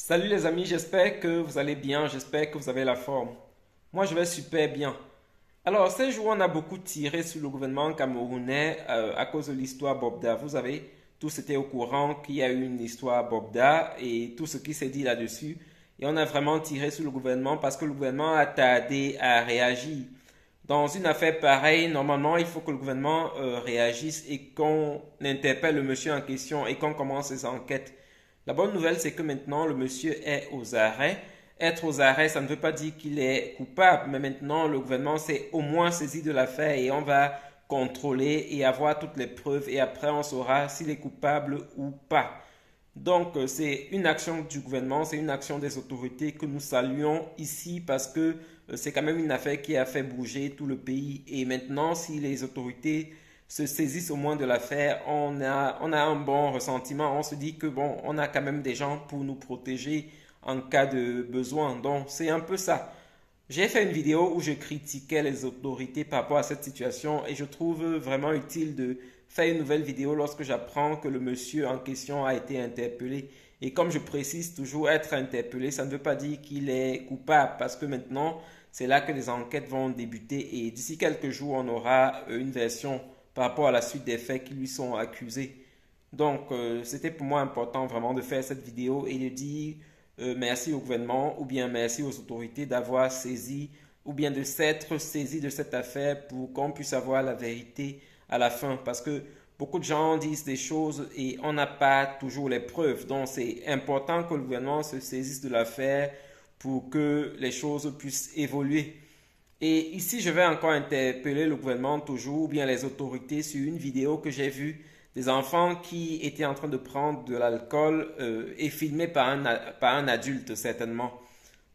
Salut les amis, j'espère que vous allez bien, j'espère que vous avez la forme. Moi je vais super bien. Alors ces jours on a beaucoup tiré sur le gouvernement camerounais à cause de l'histoire Bobda. Vous savez, tous étaient au courant qu'il y a eu une histoire Bobda et tout ce qui s'est dit là-dessus. Et on a vraiment tiré sur le gouvernement parce que le gouvernement a tardé à réagir. Dans une affaire pareille, normalement il faut que le gouvernement réagisse et qu'on interpelle le monsieur en question et qu'on commence les enquêtes. La bonne nouvelle, c'est que maintenant, le monsieur est aux arrêts. Être aux arrêts, ça ne veut pas dire qu'il est coupable, mais maintenant, le gouvernement s'est au moins saisi de l'affaire et on va contrôler et avoir toutes les preuves et après, on saura s'il est coupable ou pas. Donc, c'est une action du gouvernement, c'est une action des autorités que nous saluons ici parce que c'est quand même une affaire qui a fait bouger tout le pays. Et maintenant, si les autorités se saisissent au moins de l'affaire, on a un bon ressentiment. On se dit que bon, on a quand même des gens pour nous protéger en cas de besoin. Donc, c'est un peu ça. J'ai fait une vidéo où je critiquais les autorités par rapport à cette situation et je trouve vraiment utile de faire une nouvelle vidéo lorsque j'apprends que le monsieur en question a été interpellé. Et comme je précise toujours, être interpellé, ça ne veut pas dire qu'il est coupable parce que maintenant, c'est là que les enquêtes vont débuter et d'ici quelques jours, on aura une version par rapport à la suite des faits qui lui sont accusés. Donc, c'était pour moi important vraiment de faire cette vidéo et de dire merci au gouvernement ou bien merci aux autorités d'avoir saisi ou bien de s'être saisi de cette affaire pour qu'on puisse avoir la vérité à la fin. Parce que beaucoup de gens disent des choses et on n'a pas toujours les preuves. Donc, c'est important que le gouvernement se saisisse de l'affaire pour que les choses puissent évoluer. Et ici, je vais encore interpeller le gouvernement toujours, ou bien les autorités, sur une vidéo que j'ai vue des enfants qui étaient en train de prendre de l'alcool et filmés par un adulte certainement.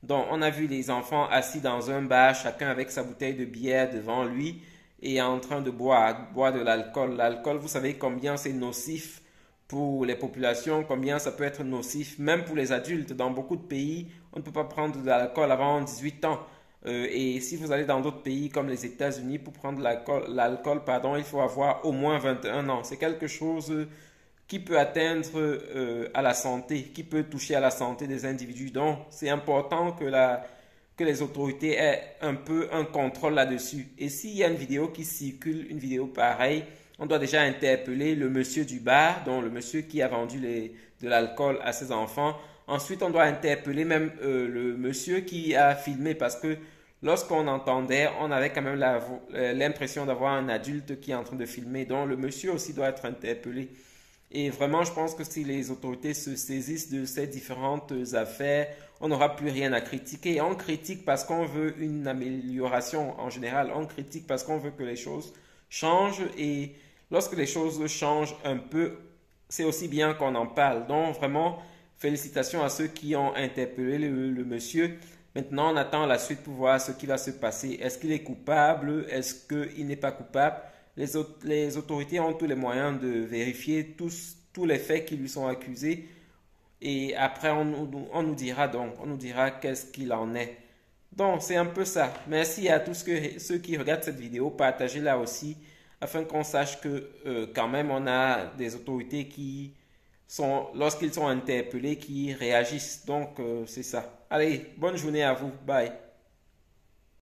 Donc, on a vu les enfants assis dans un bar, chacun avec sa bouteille de bière devant lui et en train de boire de l'alcool. L'alcool, vous savez combien c'est nocif pour les populations, combien ça peut être nocif, même pour les adultes. Dans beaucoup de pays, on ne peut pas prendre de l'alcool avant 18 ans. Et si vous allez dans d'autres pays comme les États-Unis pour prendre l'alcool, pardon, il faut avoir au moins 21 ans. C'est quelque chose qui peut atteindre à la santé, qui peut toucher à la santé des individus. Donc, c'est important que les autorités aient un peu un contrôle là-dessus. Et s'il y a une vidéo qui circule, une vidéo pareille, on doit déjà interpeller le monsieur du bar, donc le monsieur qui a vendu de l'alcool à ses enfants. Ensuite, on doit interpeller même le monsieur qui a filmé parce que lorsqu'on entendait, on avait quand même l'impression d'avoir un adulte qui est en train de filmer. Donc, le monsieur aussi doit être interpellé. Et vraiment, je pense que si les autorités se saisissent de ces différentes affaires, on n'aura plus rien à critiquer. On critique parce qu'on veut une amélioration en général. On critique parce qu'on veut que les choses changent. Et lorsque les choses changent un peu, c'est aussi bien qu'on en parle. Donc, vraiment, félicitations à ceux qui ont interpellé le monsieur. Maintenant, on attend la suite pour voir ce qui va se passer. Est-ce qu'il est coupable? Est-ce qu'il n'est pas coupable? Les autorités ont tous les moyens de vérifier tous les faits qui lui sont accusés. Et après, on nous dira donc, on nous dira qu'est-ce qu'il en est. Donc, c'est un peu ça. Merci à tous ceux qui regardent cette vidéo. Partagez-la aussi afin qu'on sache que quand même, on a des autorités qui sont, lorsqu'ils sont interpellés, qui réagissent. Donc, c'est ça. Allez, bonne journée à vous. Bye.